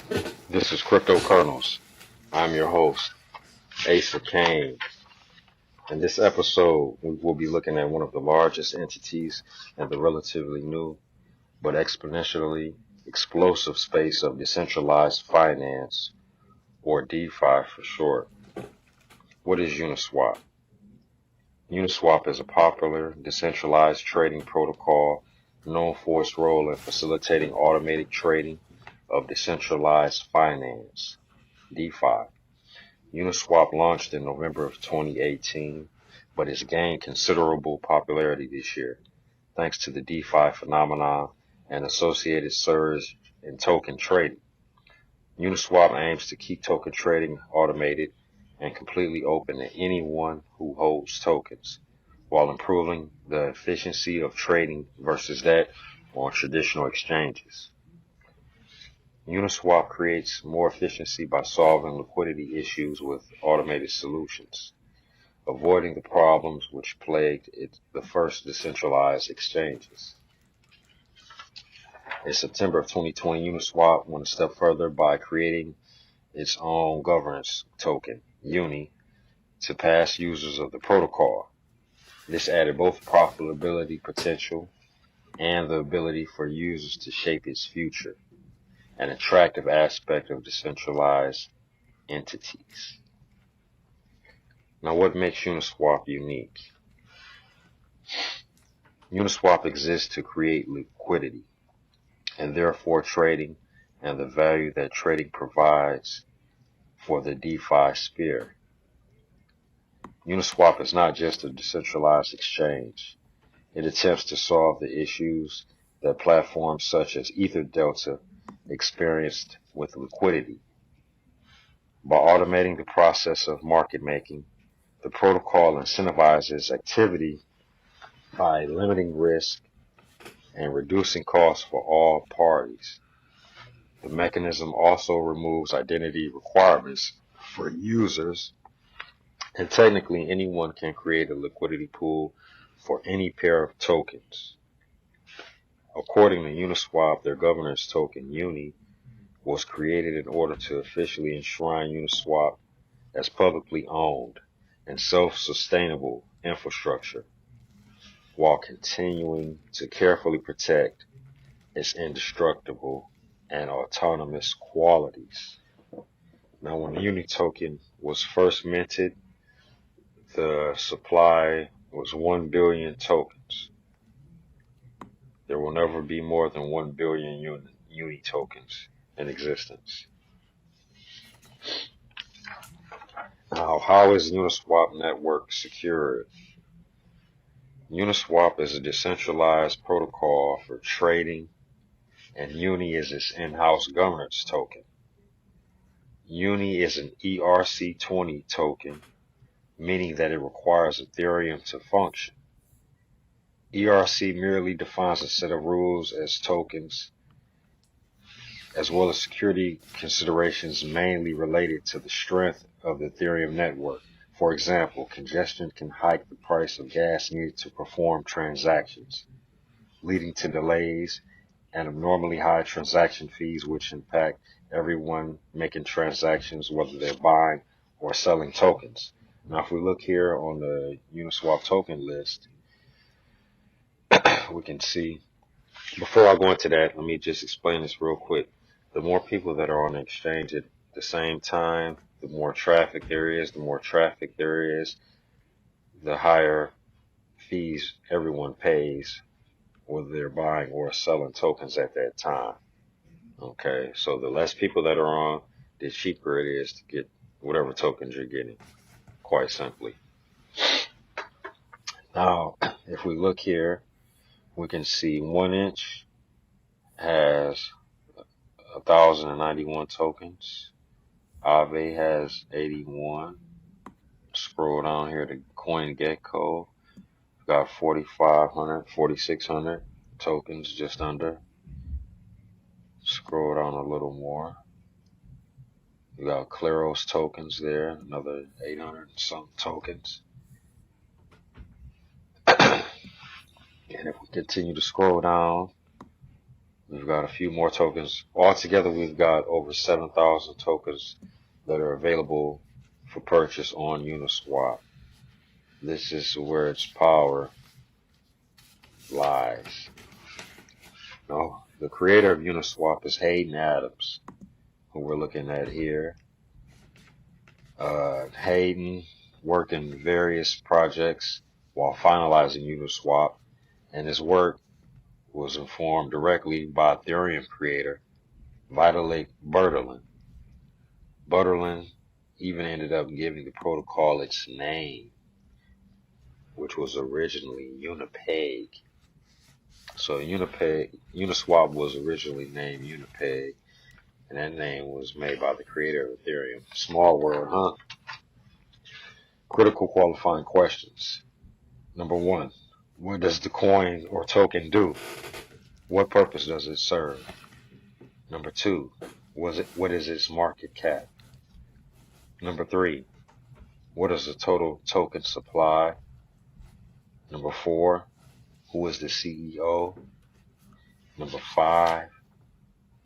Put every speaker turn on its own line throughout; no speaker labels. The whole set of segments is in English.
This is Crypto Kernels. I'm your host, Asa Kane. In this episode, we will be looking at one of the largest entities in the relatively new but exponentially explosive space of decentralized finance, or DeFi for short. What is Uniswap? Uniswap is a popular decentralized trading protocol known for its role in facilitating automated trading of decentralized finance, DeFi. Uniswap launched in November of 2018, but has gained considerable popularity this year, thanks to the DeFi phenomenon and associated surge in token trading. Uniswap aims to keep token trading automated and completely open to anyone who holds tokens, while improving the efficiency of trading versus that on traditional exchanges. Uniswap creates more efficiency by solving liquidity issues with automated solutions, avoiding the problems which plagued the first decentralized exchanges. In September of 2020, Uniswap went a step further by creating its own governance token, UNI, to past users of the protocol. This added both profitability potential and the ability for users to shape its future, an attractive aspect of decentralized entities. Now, what makes Uniswap unique? Uniswap exists to create liquidity, and therefore trading and the value that trading provides for the DeFi sphere. Uniswap is not just a decentralized exchange. It attempts to solve the issues that platforms such as EtherDelta experienced with liquidity. By automating the process of market making, the protocol incentivizes activity by limiting risk and reducing costs for all parties. The mechanism also removes identity requirements for users, and technically anyone can create a liquidity pool for any pair of tokens. According to Uniswap, their governance token, UNI, was created in order to officially enshrine Uniswap as publicly owned and self-sustainable infrastructure, while continuing to carefully protect its indestructible and autonomous qualities. Now, when the UNI token was first minted, the supply was 1 billion tokens. There will never be more than 1 billion UNI tokens in existence. Now, how is Uniswap network secured? Uniswap is a decentralized protocol for trading, and UNI is its in-house governance token. UNI is an ERC20 token, meaning that it requires Ethereum to function. ERC merely defines a set of rules as tokens, as well as security considerations mainly related to the strength of the Ethereum network. For example, congestion can hike the price of gas needed to perform transactions, leading to delays and abnormally high transaction fees, which impact everyone making transactions, whether they're buying or selling tokens. Now, if we look here on the Uniswap token list, we can see, before I go into that, let me just explain this real quick. The more people that are on the exchange at the same time, the more traffic there is. The more traffic there is, the higher fees everyone pays, whether they're buying or selling tokens at that time. Okay, so the less people that are on, the cheaper it is to get whatever tokens you're getting, quite simply. Now, if we look here, we can see 1inch has 1,091 tokens. Aave has 81. Scroll down here to CoinGecko. Got 4,500, 4,600 tokens, just under. Scroll down a little more. You got Claros tokens there, another 800 and some tokens. And if we continue to scroll down, We've got a few more tokens. Altogether, we've got over 7,000 tokens that are available for purchase on Uniswap. This is where its power lies. Now, the creator of Uniswap is Hayden Adams, who we're looking at here. Hayden worked in various projects while finalizing Uniswap, and his work was informed directly by Ethereum creator Vitalik Buterin. Buterin even ended up giving the protocol its name, which was originally Unipeg. So Uniswap was originally named Unipeg, and that name was made by the creator of Ethereum. Small world, huh? Critical qualifying questions. Number one, what does the coin or token do? What purpose does it serve? Number two, what is its market cap? Number three, what is the total token supply? Number four, who is the CEO? Number five,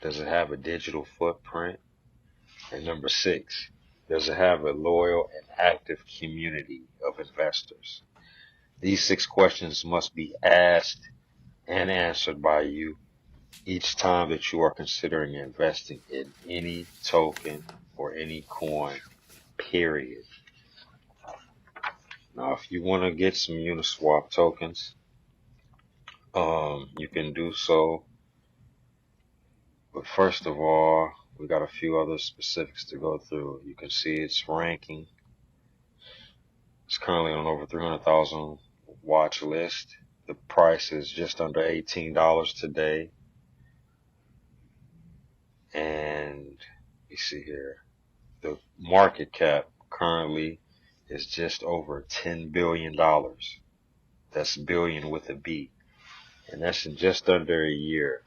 does it have a digital footprint? And number six, does it have a loyal and active community of investors? These 6 questions must be asked and answered by you each time that you are considering investing in any token or any coin, period. Now, if you want to get some Uniswap tokens, you can do so. But first of all, we got a few other specifics to go through. You can see its ranking. It's currently on over 300,000 watch list. The price is just under $18 today. And you see here, the market cap currently is just over $10 billion. That's billion with a B. And that's in just under a year.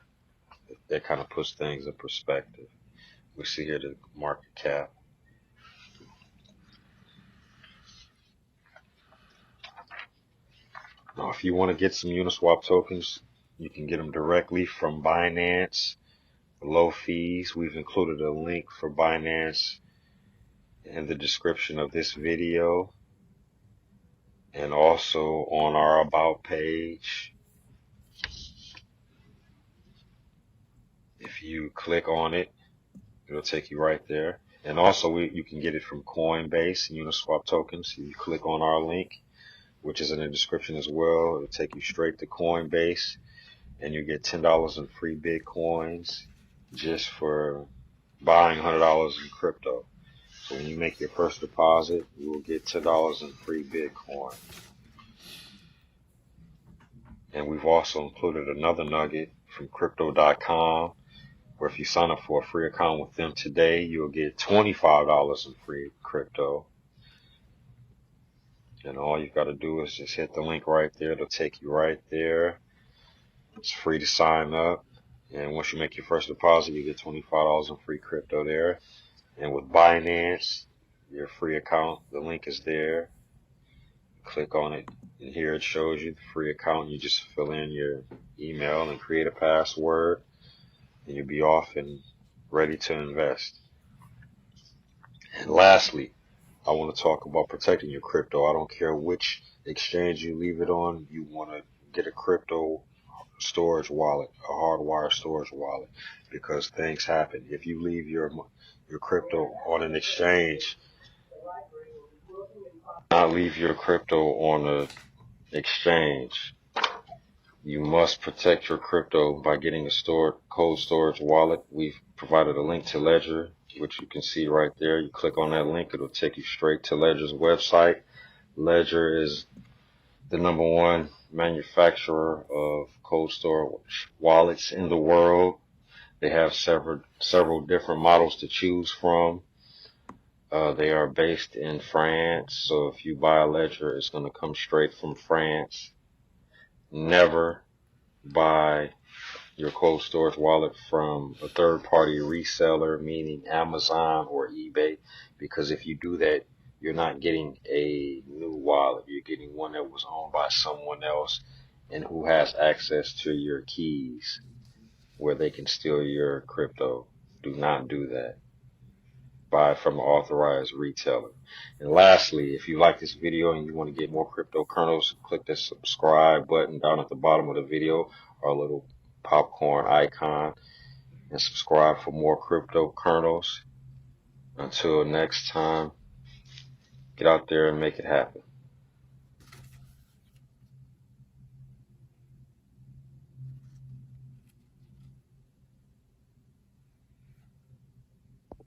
That kind of puts things in perspective. We see here the market cap. Now, if you want to get some Uniswap tokens, you can get them directly from Binance. Low fees. We've included a link for Binance in the description of this video and also on our About page. If you click on it, it'll take you right there. And also you can get it from Coinbase and Uniswap tokens. If you click on our link, which is in the description as well, it'll take you straight to Coinbase and you get $10 in free Bitcoins just for buying $100 in crypto. So when you make your first deposit, you will get $10 in free Bitcoin. And we've also included another nugget from crypto.com, where if you sign up for a free account with them today, you'll get $25 in free crypto. And all you've got to do is just hit the link right there. It'll take you right there. It's free to sign up. And once you make your first deposit, you get $25 in free crypto there. And with Binance, your free account, the link is there. Click on it, and here it shows you the free account. You just fill in your email and create a password, and you'll be off and ready to invest. And lastly, I want to talk about protecting your crypto. I don't care which exchange you leave it on. You want to get a crypto storage wallet, a hardwire storage wallet, because things happen. If you leave your crypto on an exchange, not leave your crypto on an exchange. You must protect your crypto by getting a cold storage wallet. We've provided a link to Ledger, which you can see right there. You click on that link, it'll take you straight to Ledger's website. Ledger is the #1 manufacturer of cold storage wallets in the world. They have several different models to choose from. They are based in France, so if you buy a Ledger, it's going to come straight from France. Never buy your cold storage wallet from a third-party reseller, meaning Amazon or eBay, because if you do that, you're not getting a new wallet. You're getting one that was owned by someone else and who has access to your keys. where they can steal your crypto. Do not do that. Buy from an authorized retailer. And lastly, if you like this video and you want to get more crypto kernels, click the subscribe button down at the bottom of the video, or a little popcorn icon, and subscribe for more crypto kernels. Until next time, get out there and make it happen.